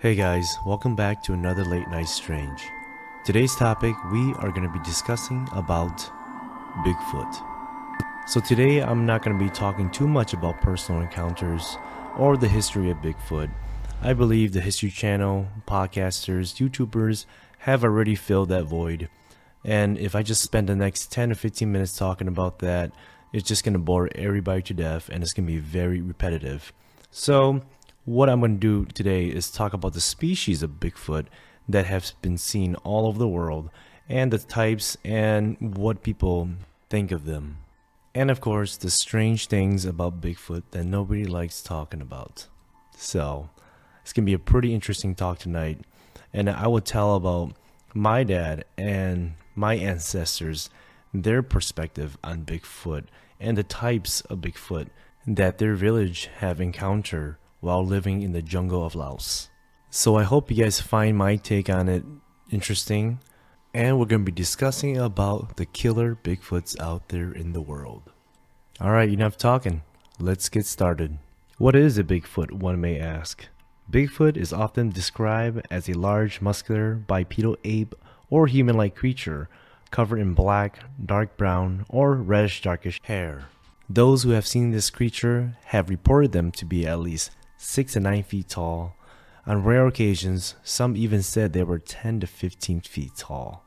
Hey guys, welcome back to another Late Night Strange. Today's topic, we are going to be discussing about Bigfoot. So today I'm not going to be talking too much about personal encounters or the history of Bigfoot. I believe the History Channel, podcasters, YouTubers have already filled that void. And if I just spend the next 10 or 15 minutes talking about that, it's just going to bore everybody to death and it's going to be very repetitive. So what I'm going to do today is talk about the species of Bigfoot that have been seen all over the world and the types and what people think of them. And of course, the strange things about Bigfoot that nobody likes talking about. So it's going to be a pretty interesting talk tonight. And I will tell about my dad and my ancestors, their perspective on Bigfoot and the types of Bigfoot that their village have encountered while living in the jungle of Laos. So I hope you guys find my take on it interesting, and we're going to be discussing about the killer Bigfoots out there in the world. Alright, enough talking. Let's get started. What is a Bigfoot, one may ask? Bigfoot is often described as a large, muscular, bipedal ape or human-like creature covered in black, dark brown, or reddish-darkish hair. Those who have seen this creature have reported them to be at least 6 to 9 feet tall. On rare occasions, some even said they were 10 to 15 feet tall.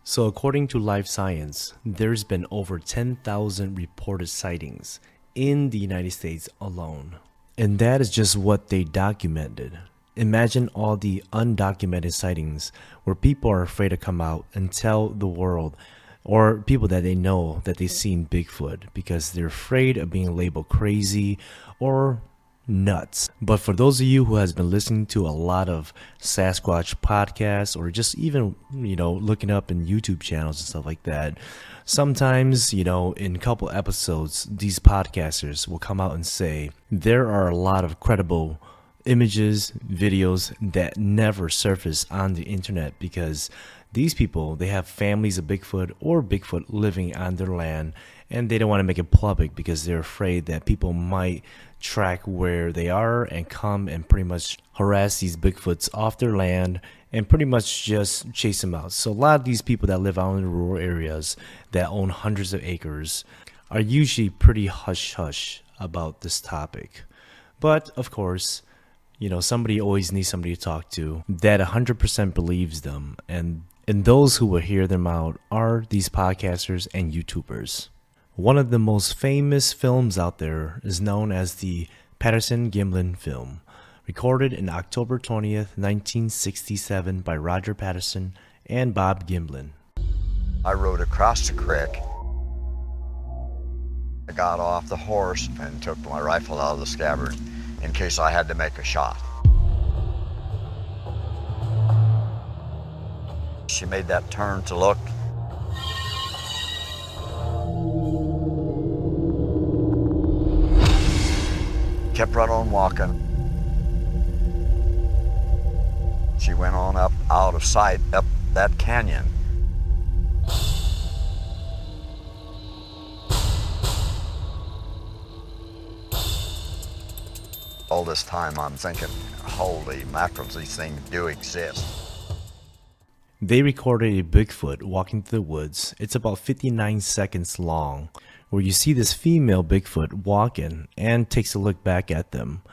So according to Life Science, there's been over 10,000 reported sightings in the United States alone. And that is just what they documented. Imagine all the undocumented sightings where people are afraid to come out and tell the world or people that they know that they've seen Bigfoot because they're afraid of being labeled crazy or nuts. But for those of you who has been listening to a lot of Sasquatch podcasts or just even, looking up in YouTube channels and stuff like that, sometimes, in a couple episodes, these podcasters will come out and say there are a lot of credible images, videos that never surface on the internet because these people, they have families of Bigfoot or Bigfoot living on their land, and they don't want to make it public because they're afraid that people might track where they are and come and pretty much harass these Bigfoots off their land and pretty much just chase them out. So a lot of these people that live out in the rural areas that own hundreds of acres are usually pretty hush-hush about this topic. But of course, somebody always needs somebody to talk to that 100% believes them. And those who will hear them out are these podcasters and YouTubers. One of the most famous films out there is known as the Patterson-Gimlin film, recorded in October 20th, 1967 by Roger Patterson and Bob Gimlin. I rode across the creek. I got off the horse and took my rifle out of the scabbard in case I had to make a shot. She made that turn to look. Kept right on walking. She went on up out of sight up that canyon. All this time I'm thinking, holy mackerels, these things do exist. They recorded a Bigfoot walking through the woods. It's about 59 seconds long, where you see this female Bigfoot walking and takes a look back at them.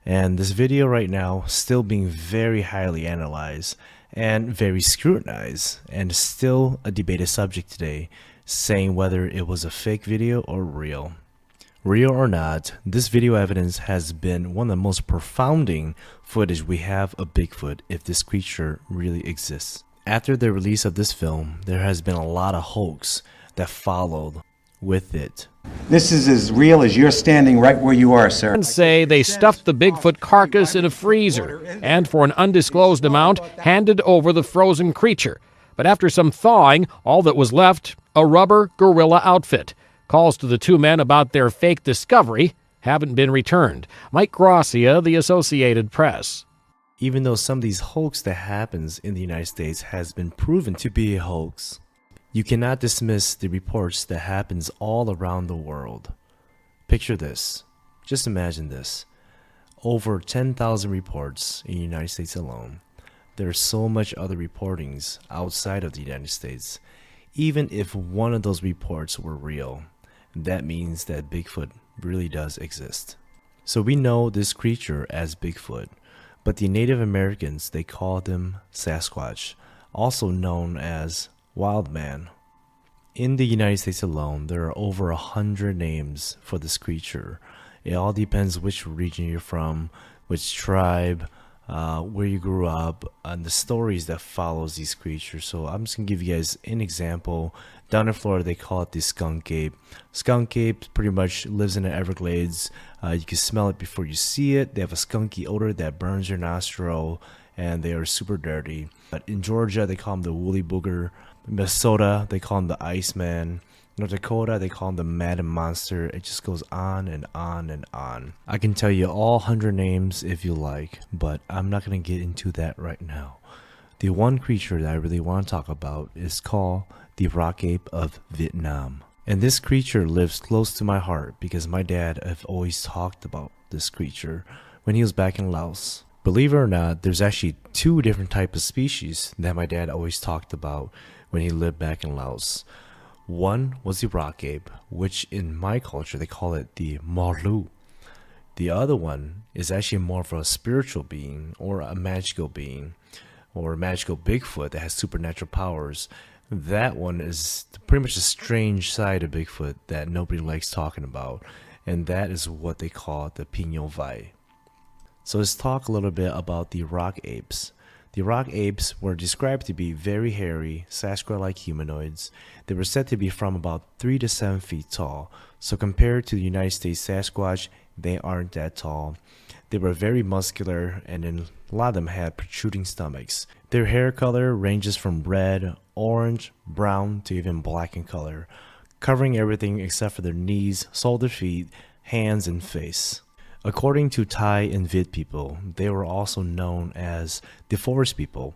And this video right now still being very highly analyzed and very scrutinized, and still a debated subject today, saying whether it was a fake video or real. Real or not, this video evidence has been one of the most profounding footage we have of Bigfoot if this creature really exists. After the release of this film, there has been a lot of hoax that followed with it. This is as real as you're standing right where you are, sir. Say they stuffed the Bigfoot carcass in a freezer and for an undisclosed amount handed over the frozen creature. But after some thawing, all that was left, a rubber gorilla outfit. Calls to the two men about their fake discovery haven't been returned. Mike Gracia, The Associated Press. Even though some of these hoax that happens in the United States has been proven to be a hoax, you cannot dismiss the reports that happens all around the world. Picture this. Just imagine this. over 10,000 reports in the United States alone. There's so much other reportings outside of the United States. Even if one of those reports were real, that means that Bigfoot really does exist. So we know this creature as Bigfoot, but the Native Americans, they called him Sasquatch, also known as Wild Man. In the United States alone, there are over 100 names for this creature. It all depends which region you're from, which tribe, where you grew up, and the stories that follows these creatures. So I'm just gonna give you guys an example. Down in Florida, they call it the skunk ape. Skunk ape pretty much lives in the Everglades. You can smell it before you see it. They have a skunky odor that burns your nostril, and they are super dirty. But in Georgia, they call him the woolly booger. Minnesota, they call him the Iceman. North Dakota, they call him the Madden Monster. It just goes on and on and on. I can tell you all 100 names if you like, but I'm not going to get into that right now. The one creature that I really want to talk about is called the rock ape of Vietnam. And this creature lives close to my heart because my dad have always talked about this creature when he was back in Laos. Believe it or not, there's actually 2 different types of species that my dad always talked about when he lived back in Laos. One was the rock ape, which in my culture they call it the Marlu. The other one is actually more of a spiritual being or a magical being or a magical Bigfoot that has supernatural powers. That one is pretty much a strange side of Bigfoot that nobody likes talking about, and that is what they call the Pinot Vai. So let's talk a little bit about the rock apes. The rock apes were described to be very hairy, Sasquatch-like humanoids. They were said to be from about 3 to 7 feet tall. So compared to the United States Sasquatch, they aren't that tall. They were very muscular, and then a lot of them had protruding stomachs. Their hair color ranges from red, orange, brown to even black in color, covering everything except for their knees, soles of their feet, hands, and face. According to Thai and Viet people, they were also known as the forest people.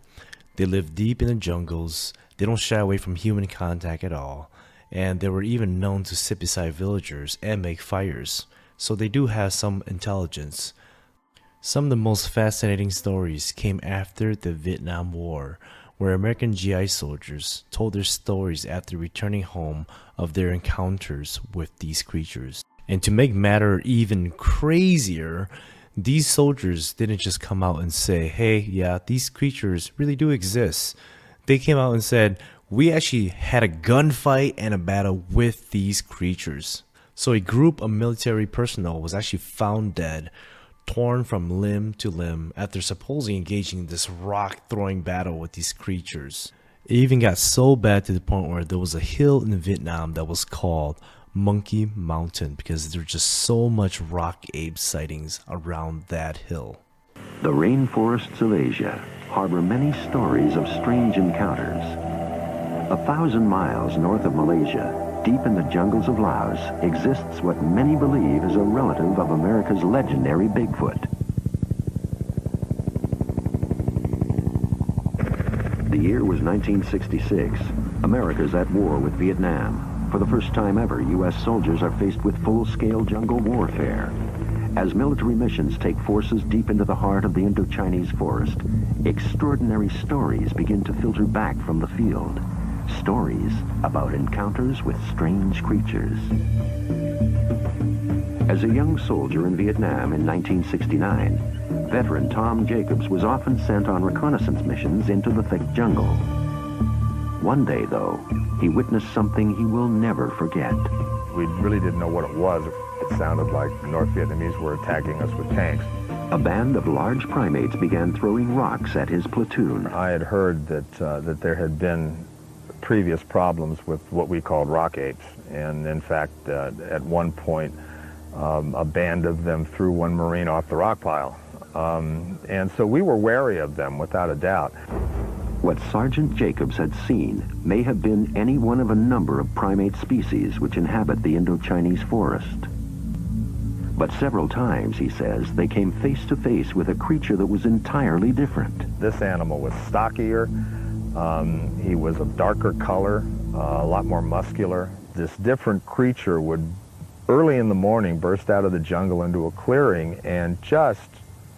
They live deep in the jungles, they don't shy away from human contact at all, and they were even known to sit beside villagers and make fires, so they do have some intelligence. Some of the most fascinating stories came after the Vietnam War, where American GI soldiers told their stories after returning home of their encounters with these creatures. And to make matter even crazier, these soldiers didn't just come out and say, hey, yeah, these creatures really do exist. They came out and said, we actually had a gunfight and a battle with these creatures. So a group of military personnel was actually found dead, torn from limb to limb after supposedly engaging in this rock-throwing battle with these creatures. It even got so bad to the point where there was a hill in Vietnam that was called Monkey Mountain because there's just so much rock ape sightings around that hill. The rainforests of Asia harbor many stories of strange encounters. 1,000 miles north of Malaysia, deep in the jungles of Laos, exists what many believe is a relative of America's legendary Bigfoot. The year was 1966. America's at war with Vietnam. For the first time ever, U.S. soldiers are faced with full-scale jungle warfare. As military missions take forces deep into the heart of the Indo-Chinese forest, extraordinary stories begin to filter back from the field. Stories about encounters with strange creatures. As a young soldier in Vietnam in 1969, veteran Tom Jacobs was often sent on reconnaissance missions into the thick jungle. One day, though, he witnessed something he will never forget. We really didn't know what it was. It sounded like the North Vietnamese were attacking us with tanks. A band of large primates began throwing rocks at his platoon. I had heard that there had been previous problems with what we called rock apes. And in fact, at one point, a band of them threw one Marine off the rock pile. And so we were wary of them, without a doubt. What Sergeant Jacobs had seen may have been any one of a number of primate species which inhabit the Indo-Chinese forest. But several times, he says, they came face to face with a creature that was entirely different. This animal was stockier, he was of darker color, a lot more muscular. This different creature would early in the morning burst out of the jungle into a clearing and just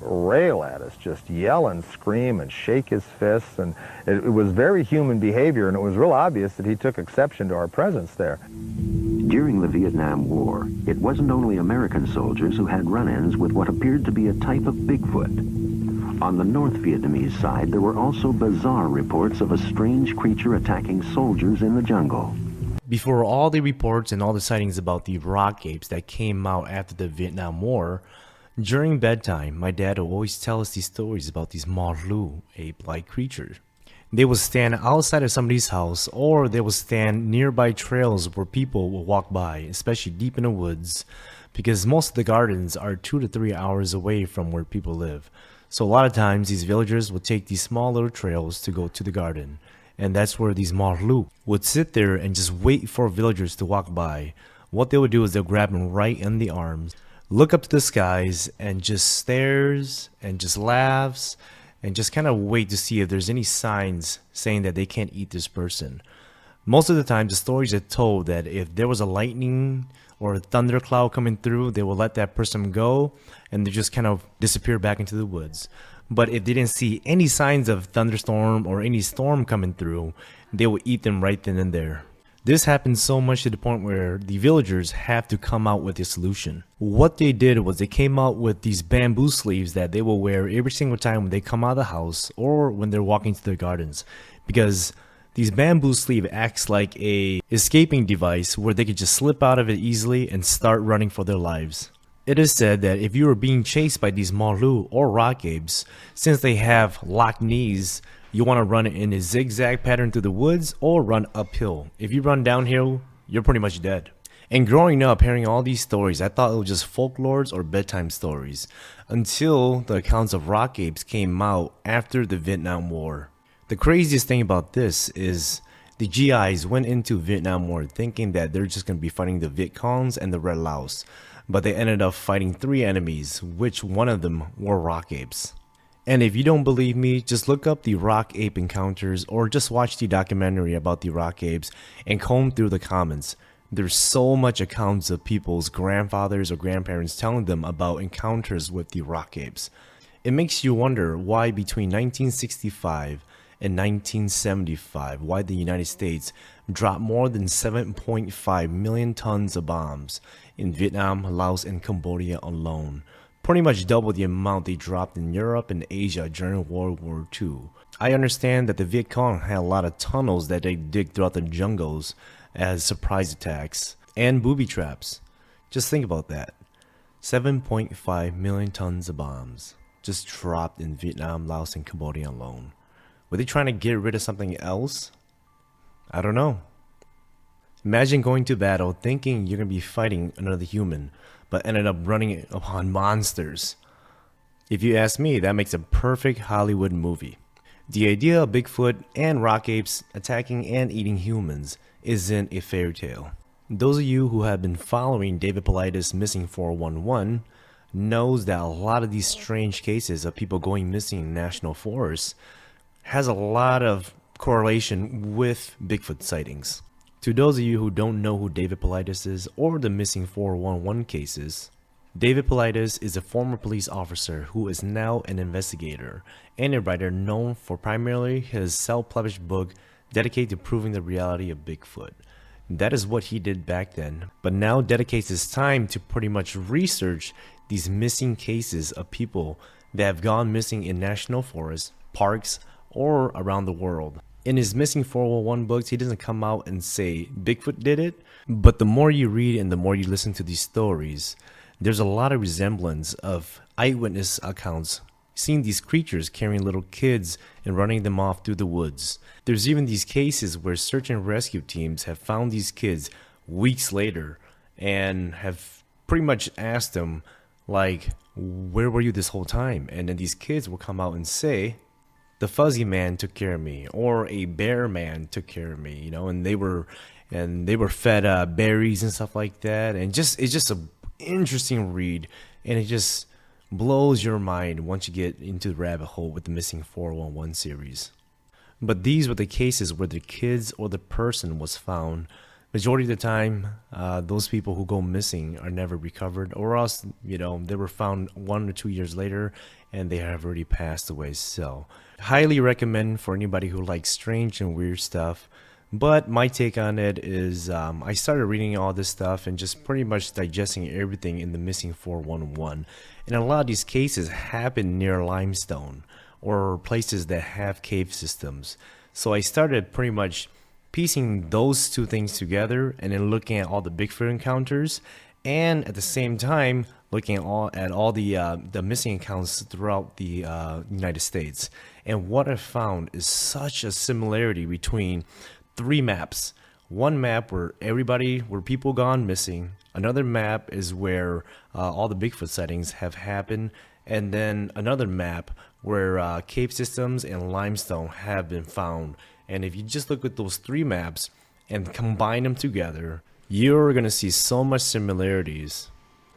rail at us, just yell and scream and shake his fists, and it was very human behavior, and it was real obvious that he took exception to our presence there. During the Vietnam War, it wasn't only American soldiers who had run-ins with what appeared to be a type of Bigfoot. On the North Vietnamese side, there were also bizarre reports of a strange creature attacking soldiers in the jungle. Before all the reports and all the sightings about the rock apes that came out after the Vietnam War, during bedtime, my dad would always tell us these stories about these Marlu ape-like creatures. They would stand outside of somebody's house, or they would stand nearby trails where people will walk by, especially deep in the woods, because most of the gardens are 2 to 3 hours away from where people live. So a lot of times these villagers would take these small little trails to go to the garden, and that's where these Marlu would sit there and just wait for villagers to walk by. What they would do is they'll grab them right in the arms, look up to the skies, and just stares and just laughs and just kind of wait to see if there's any signs saying that they can't eat this person. Most of the time, the stories are told that if there was a lightning or a thundercloud coming through, they will let that person go and they just kind of disappear back into the woods. But if they didn't see any signs of thunderstorm or any storm coming through, they will eat them right then and there. This happened so much to the point where the villagers have to come out with a solution. What they did was they came out with these bamboo sleeves that they will wear every single time when they come out of the house or when they're walking to their gardens, because these bamboo sleeve acts like a escaping device where they could just slip out of it easily and start running for their lives. It is said that if you are being chased by these Marlu or rock apes, since they have locked knees, you want to run it in a zigzag pattern through the woods or run uphill. If you run downhill, you're pretty much dead. And growing up, hearing all these stories, I thought it was just folklores or bedtime stories, until the accounts of rock apes came out after the Vietnam War. The craziest thing about this is the GIs went into Vietnam War thinking that they're just going to be fighting the Viet Congs and the Red Laos, but they ended up fighting 3 enemies, which one of them were rock apes. And if you don't believe me, just look up the rock ape encounters or just watch the documentary about the rock apes and comb through the comments. There's so much accounts of people's grandfathers or grandparents telling them about encounters with the rock apes. It makes you wonder why between 1965 and 1975, why the United States dropped more than 7.5 million tons of bombs in Vietnam, Laos, and Cambodia alone. Pretty much double the amount they dropped in Europe and Asia during World War II. I understand that the Viet Cong had a lot of tunnels that they dig throughout the jungles as surprise attacks and booby traps. Just think about that. 7.5 million tons of bombs just dropped in Vietnam, Laos, and Cambodia alone. Were they trying to get rid of something else? I don't know. Imagine going to battle thinking you're going to be fighting another human, but ended up running upon monsters. If you ask me, that makes a perfect Hollywood movie. The idea of Bigfoot and rock apes attacking and eating humans isn't a fairy tale. Those of you who have been following David Paulides' Missing 411 knows that a lot of these strange cases of people going missing in national forests has a lot of correlation with Bigfoot sightings. To those of you who don't know who David Paulides is or the Missing 411 cases, David Paulides is a former police officer who is now an investigator and a writer known for primarily his self-published book dedicated to proving the reality of Bigfoot. That is what he did back then, but now dedicates his time to pretty much research these missing cases of people that have gone missing in national forests, parks, or around the world. In his Missing 411 books, he doesn't come out and say Bigfoot did it, but the more you read and the more you listen to these stories, there's a lot of resemblance of eyewitness accounts seeing these creatures carrying little kids and running them off through the woods. There's even these cases where search and rescue teams have found these kids weeks later and have pretty much asked them, like, where were you this whole time? And then these kids will come out and say, the fuzzy man took care of me, or a bear man took care of me, you know, and they were fed berries and stuff like that. And it's just a interesting read, and it just blows your mind once you get into the rabbit hole with the Missing 411 series. But these were the cases where the kids or the person was found Majority of the time, those people who go missing are never recovered, or else, they were found 1 or 2 years later and they have already passed away. So, highly recommend for anybody who likes strange and weird stuff. But my take on it is I started reading all this stuff and just pretty much digesting everything in the Missing 411. And a lot of these cases happen near limestone or places that have cave systems. So I started pretty much piecing those two things together and then looking at all the Bigfoot encounters, and at the same time looking at all the missing accounts throughout the United States. And what I found is such a similarity between 3 maps. One map where people gone missing. Another map is where all the Bigfoot sightings have happened. And then another map where cave systems and limestone have been found. And if you just look at those 3 maps and combine them together, you're going to see so much similarities.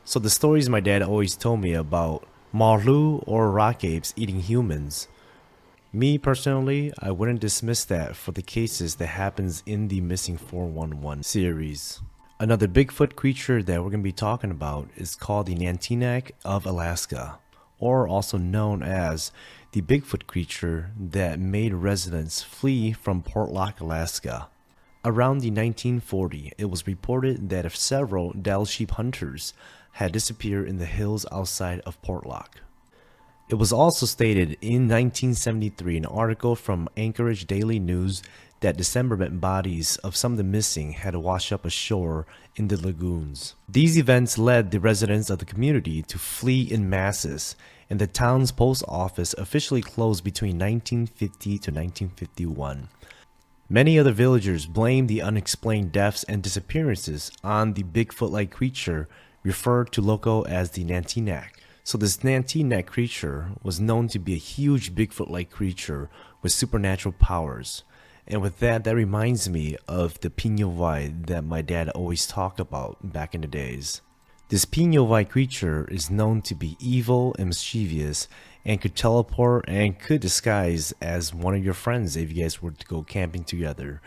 So the stories my dad always told me about Marlu or rock apes eating humans. Me personally, I wouldn't dismiss that for the cases that happens in the Missing 411 series. Another Bigfoot creature that we're going to be talking about is called the Nantinak of Alaska, or also known as the Bigfoot creature that made residents flee from Portlock, Alaska. Around the 1940s, it was reported that several Del sheep hunters had disappeared in the hills outside of Portlock. It was also stated in 1973 in an article from Anchorage Daily News that dismembered bodies of some of the missing had washed up ashore in the lagoons. These events led the residents of the community to flee in masses, and the town's post office officially closed between 1950 to 1951. Many other villagers blamed the unexplained deaths and disappearances on the Bigfoot-like creature referred to local as the Nantinak. So this Nantinak creature was known to be a huge Bigfoot-like creature with supernatural powers. And with that reminds me of the Pinot that my dad always talked about back in the days. This Pinot creature is known to be evil and mischievous and could teleport and could disguise as one of your friends if you guys were to go camping together.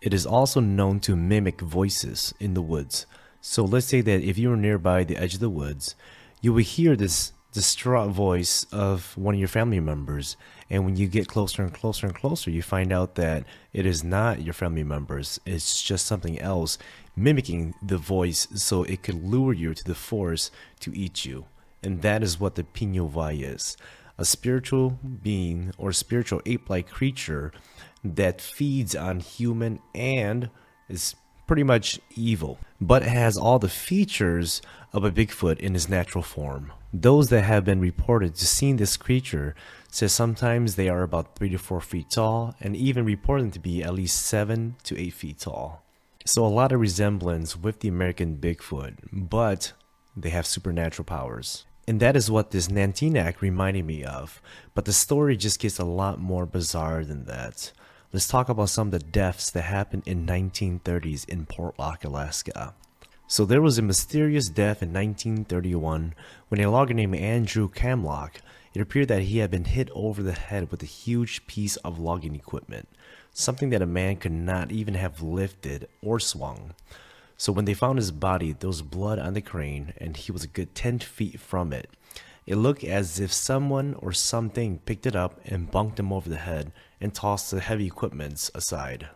It is also known to mimic voices in the woods. So let's say that if you were nearby the edge of the woods, you would hear this distraught voice of one of your family members, and when you get closer and closer and closer, you find out that it is not your family members. It's just something else mimicking the voice so it could lure you to the forest to eat you. And that is what the Pinot is. A spiritual being or spiritual ape-like creature that feeds on human and is pretty much evil, but it has all the features of a Bigfoot in his natural form. Those that have been reported to seeing this creature says sometimes they are about 3 to 4 feet tall, and even report them to be at least 7 to 8 feet tall. So a lot of resemblance with the American Bigfoot, but they have supernatural powers. And that is what this Nantinak reminded me of, but the story just gets a lot more bizarre than that. Let's talk about some of the deaths that happened in 1930s in Portlock, Alaska. So there was a mysterious death in 1931 when a logger named Andrew Camlock, it appeared that he had been hit over the head with a huge piece of logging equipment, something that a man could not even have lifted or swung. So when they found his body, there was blood on the crane and he was a good 10 feet from it. It looked as if someone or something picked it up and bunked him over the head and tossed the heavy equipment aside.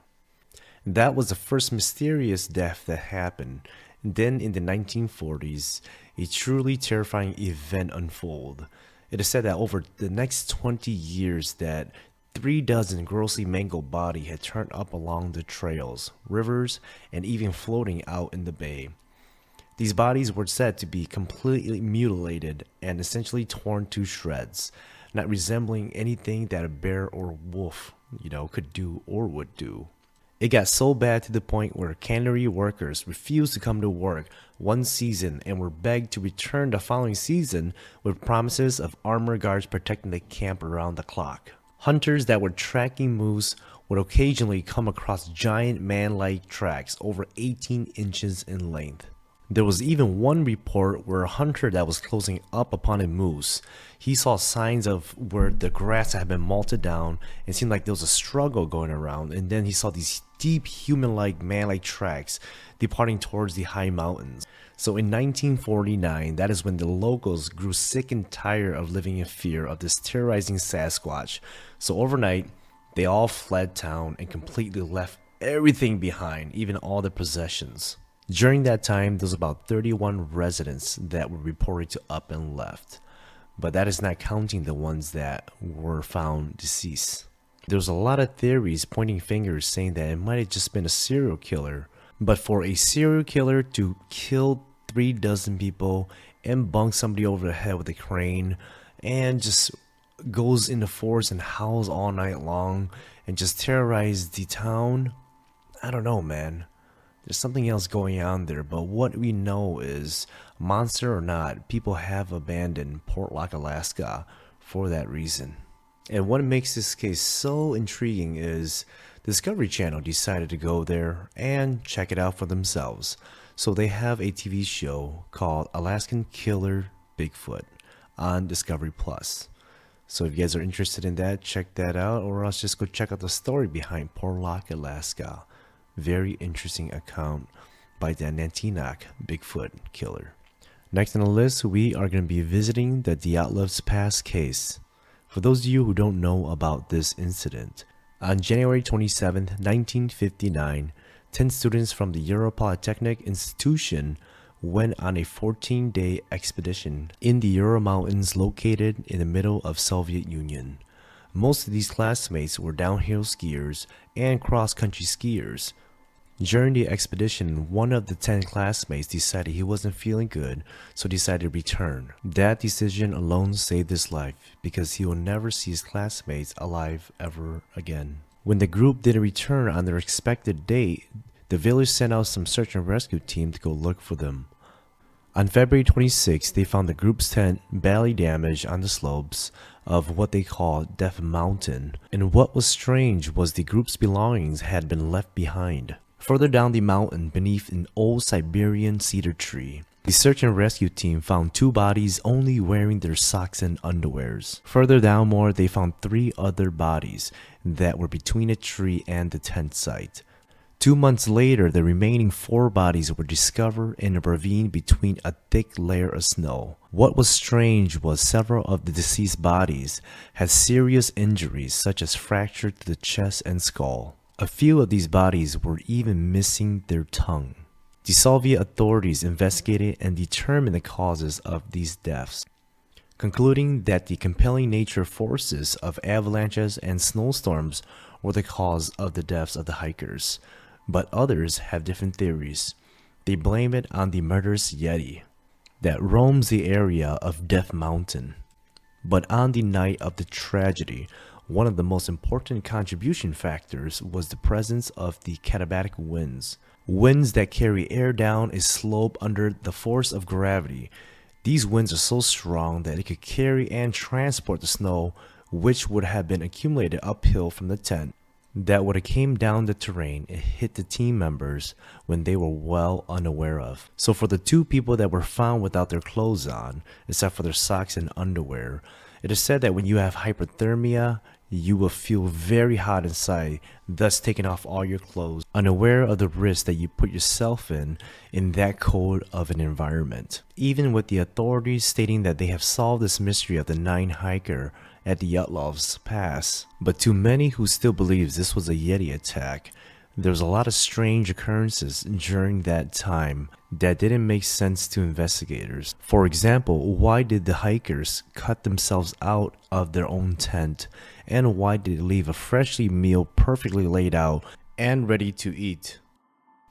That was the first mysterious death that happened. Then in the 1940s, a truly terrifying event unfolded. It is said that over the next 20 years that 36 grossly mangled bodies had turned up along the trails, rivers, and even floating out in the bay. These bodies were said to be completely mutilated and essentially torn to shreds, not resembling anything that a bear or wolf, could do or would do. It got so bad to the point where cannery workers refused to come to work one season and were begged to return the following season with promises of armor guards protecting the camp around the clock. Hunters that were tracking moose would occasionally come across giant man-like tracks over 18 inches in length. There was even one report where a hunter that was closing up upon a moose, he saw signs of where the grass had been malted down. It seemed like there was a struggle going around, and then he saw these deep human-like, man-like tracks departing towards the high mountains. So in 1949, that is when the locals grew sick and tired of living in fear of this terrorizing Sasquatch. So overnight, they all fled town and completely left everything behind, even all their possessions. During that time, there was about 31 residents that were reported to up and left, but that is not counting the ones that were found deceased. There was a lot of theories pointing fingers saying that it might have just been a serial killer, but for a serial killer to kill 36 people and bunk somebody over the head with a crane and just goes in the forest and howls all night long and just terrorize the town, I don't know, man. There's something else going on there, but what we know is, monster or not, people have abandoned Portlock, Alaska for that reason. And what makes this case so intriguing is Discovery Channel decided to go there and check it out for themselves. So they have a TV show called Alaskan Killer Bigfoot on Discovery Plus. So if you guys are interested in that, check that out, or else just go check out the story behind Portlock, Alaska. Very interesting account by the Nantinak Bigfoot killer. Next on the list, we are going to be visiting the Dyatlov's past case. For those of you who don't know about this incident, on January 27, 1959, 10 students from the Euro Polytechnic Institution went on a 14-day expedition in the Ural Mountains located in the middle of Soviet Union. Most of these classmates were downhill skiers and cross-country skiers. During the expedition, one of the 10 classmates decided he wasn't feeling good, so decided to return. That decision alone saved his life because he will never see his classmates alive ever again. When the group didn't return on their expected date, the village sent out some search and rescue team to go look for them. On February 26, they found the group's tent badly damaged on the slopes of what they call Death Mountain, and what was strange was the group's belongings had been left behind. Further down the mountain, beneath an old Siberian cedar tree, the search and rescue team found 2 bodies only wearing their socks and underwears. Further down more, they found 3 other bodies that were between a tree and the tent site. 2 months later, the remaining 4 bodies were discovered in a ravine between a thick layer of snow. What was strange was several of the deceased bodies had serious injuries such as fractures to the chest and skull. A few of these bodies were even missing their tongue. The Soviet authorities investigated and determined the causes of these deaths, concluding that the compelling nature forces of avalanches and snowstorms were the cause of the deaths of the hikers. But others have different theories. They blame it on the murderous Yeti that roams the area of Death Mountain. But on the night of the tragedy, one of the most important contribution factors was the presence of the katabatic winds. Winds that carry air down a slope under the force of gravity. These winds are so strong that it could carry and transport the snow, which would have been accumulated uphill from the tent, that would have came down the terrain and hit the team members when they were well unaware of. So for the 2 people that were found without their clothes on, except for their socks and underwear, it is said that when you have hypothermia, you will feel very hot inside, thus taking off all your clothes, unaware of the risk that you put yourself in that cold of an environment. Even with the authorities stating that they have solved this mystery of the 9 hiker at the Dyatlov's pass, but to many who still believes this was a Yeti attack, there's a lot of strange occurrences during that time that didn't make sense to investigators. For example, why did the hikers cut themselves out of their own tent? And why did they leave a freshly meal perfectly laid out and ready to eat?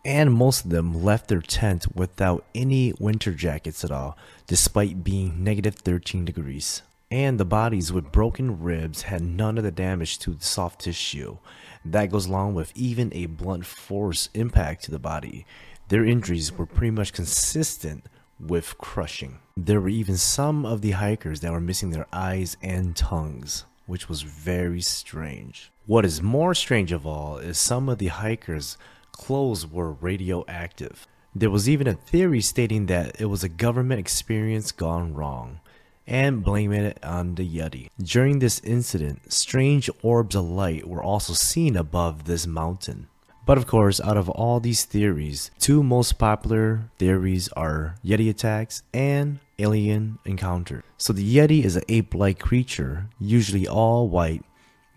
And most of them left their tent without any winter jackets at all, despite being negative 13 degrees. And the bodies with broken ribs had none of the damage to the soft tissue. That goes along with even a blunt force impact to the body. Their injuries were pretty much consistent with crushing. There were even some of the hikers that were missing their eyes and tongues, which was very strange. What is more strange of all is some of the hikers' clothes were radioactive. There was even a theory stating that it was a government experience gone wrong, and blaming it on the Yeti. During this incident, strange orbs of light were also seen above this mountain. But of course, out of all these theories, two most popular theories are Yeti attacks and alien encounter. So the Yeti is an ape-like creature, usually all white,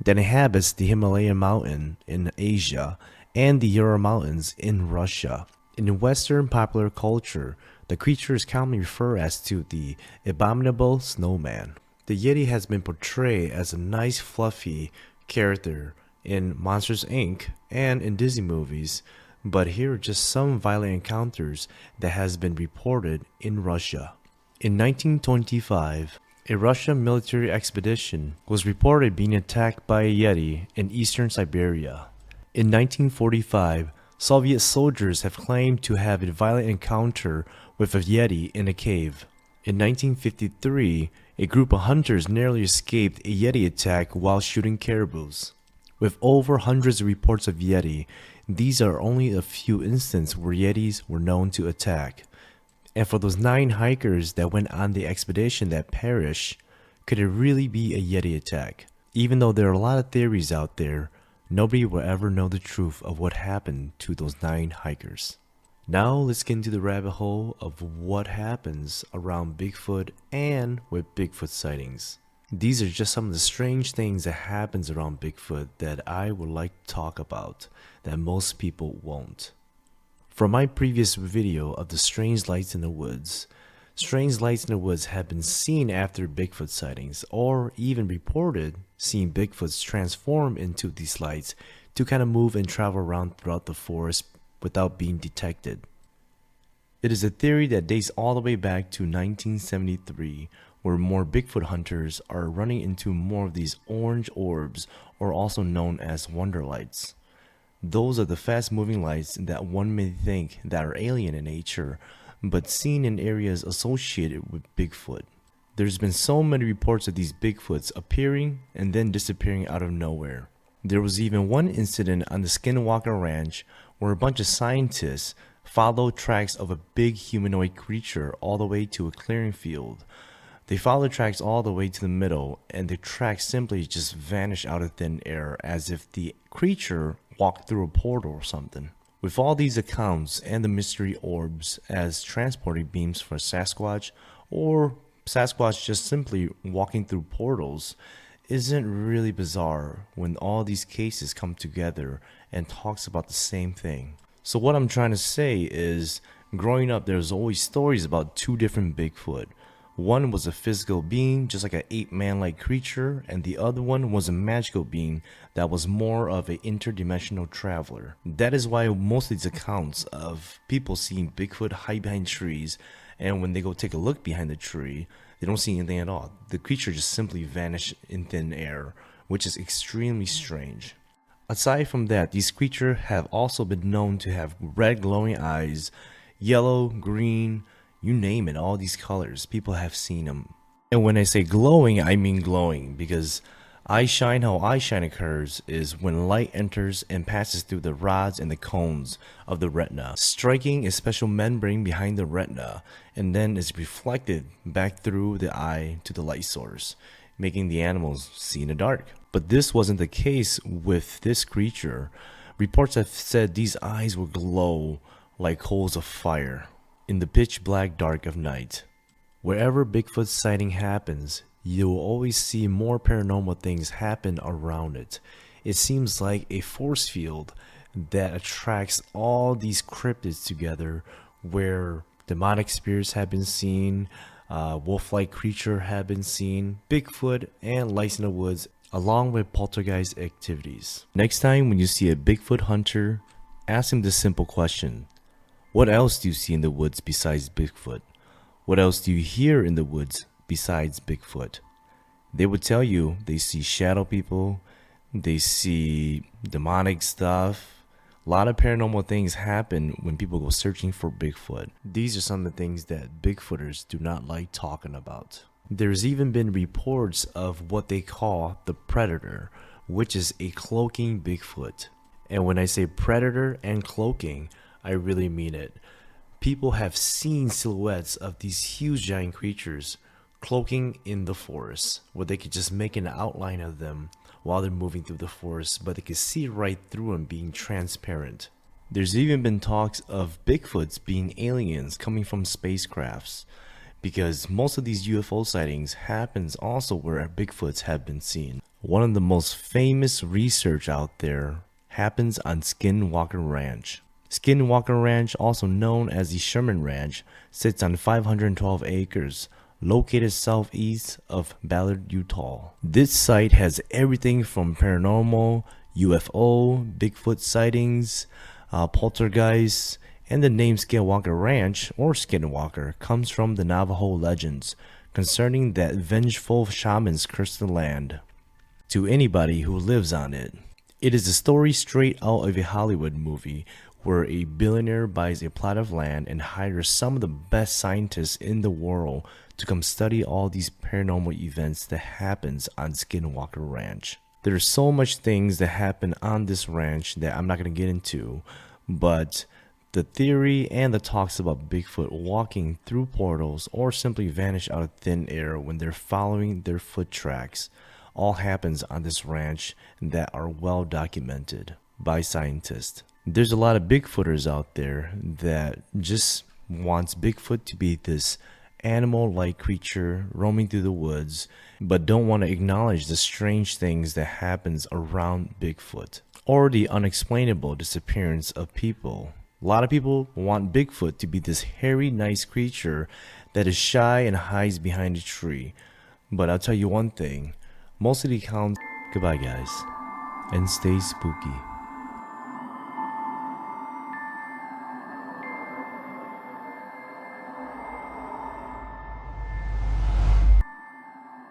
that inhabits the Himalayan mountain in Asia and the Ural Mountains in Russia. In Western popular culture, the creature is commonly referred as to the abominable snowman. The Yeti has been portrayed as a nice fluffy character in Monsters Inc. and in Disney movies, but here are just some violent encounters that has been reported in Russia. In 1925, a Russian military expedition was reported being attacked by a Yeti in eastern Siberia. In 1945, Soviet soldiers have claimed to have a violent encounter with a Yeti in a cave. In 1953, a group of hunters narrowly escaped a Yeti attack while shooting caribous. With over hundreds of reports of Yeti, these are only a few instances where Yetis were known to attack. And for those 9 hikers that went on the expedition that perished, could it really be a Yeti attack? Even though there are a lot of theories out there, nobody will ever know the truth of what happened to those 9 hikers. Now let's get into the rabbit hole of what happens around Bigfoot and with Bigfoot sightings. These are just some of the strange things that happens around Bigfoot that I would like to talk about that most people won't. From my previous video of the strange lights in the woods, strange lights in the woods have been seen after Bigfoot sightings, or even reported seeing Bigfoots transform into these lights to kind of move and travel around throughout the forest without being detected. It is a theory that dates all the way back to 1973, where more Bigfoot hunters are running into more of these orange orbs, or also known as wonder lights. Those are the fast moving lights that one may think that are alien in nature, but seen in areas associated with Bigfoot. There's been so many reports of these Bigfoots appearing and then disappearing out of nowhere. There was even one incident on the Skinwalker ranch where a bunch of scientists followed tracks of a big humanoid creature all the way to a clearing field. They followed tracks all the way to the middle, and the tracks simply just vanished out of thin air as if the creature walked through a portal or something. With all these accounts and the mystery orbs as transporting beams for Sasquatch, or Sasquatch just simply walking through portals, isn't really bizarre when all these cases come together and talks about the same thing. So what I'm trying to say is, growing up there's always stories about 2 different Bigfoot. One was a physical being, just like an ape-man-like creature, and the other one was a magical being that was more of an interdimensional traveler. That is why most of these accounts of people seeing Bigfoot hide behind trees, and when they go take a look behind the tree, they don't see anything at all. The creature just simply vanished in thin air, which is extremely strange. Aside from that, these creatures have also been known to have red glowing eyes, yellow, green, you name it, all these colors, people have seen them. And when I say glowing, I mean glowing, because eye shine, how eye shine occurs is when light enters and passes through the rods and the cones of the retina, striking a special membrane behind the retina, and then is reflected back through the eye to the light source, making the animals see in the dark. But this wasn't the case with this creature. Reports have said these eyes will glow like coals of fire in the pitch black dark of night. Wherever Bigfoot sighting happens, you will always see more paranormal things happen around it. It seems like a force field that attracts all these cryptids together, where demonic spirits have been seen, wolf-like creature have been seen, Bigfoot and lights in the woods, along with poltergeist activities. Next time when you see a Bigfoot hunter, ask him this simple question: what else do you see in the woods besides Bigfoot? What else do you hear in the woods besides Bigfoot? They would tell you they see shadow people, they see demonic stuff. A lot of paranormal things happen when people go searching for Bigfoot. These are some of the things that Bigfooters do not like talking about. There's even been reports of what they call the predator, which is a cloaking Bigfoot. And when I say predator and cloaking, I really mean it. people have seen silhouettes of these huge giant creatures cloaking in the forest, where they could just make an outline of them while they're moving through the forest, but they could see right through them, being transparent. There's even been talks of Bigfoots being aliens coming from spacecrafts, because most of these UFO sightings happens also where Bigfoots have been seen. One of the most famous research out there happens on Skinwalker Ranch. Skinwalker Ranch, also known as the Sherman Ranch, sits on 512 acres, located southeast of Ballard, Utah. This site has everything from paranormal, UFO, Bigfoot sightings, poltergeists, and the name Skinwalker Ranch, or Skinwalker, comes from the Navajo legends concerning that vengeful shamans cursed the land to anybody who lives on it. It is a story straight out of a Hollywood movie where a billionaire buys a plot of land and hires some of the best scientists in the world to come study all these paranormal events that happens on Skinwalker Ranch. There's so much things that happen on this ranch that I'm not going to get into, but the theory and the talks about Bigfoot walking through portals or simply vanish out of thin air when they're following their foot tracks all happens on this ranch that are well documented by scientists. There's a lot of Bigfooters out there that just wants Bigfoot to be this animal-like creature roaming through the woods, but don't want to acknowledge the strange things that happens around Bigfoot or the unexplainable disappearance of people. A lot of people want Bigfoot to be this hairy, nice creature that is shy and hides behind a tree. But I'll tell you one thing, most of the accounts. Goodbye, guys, and stay spooky.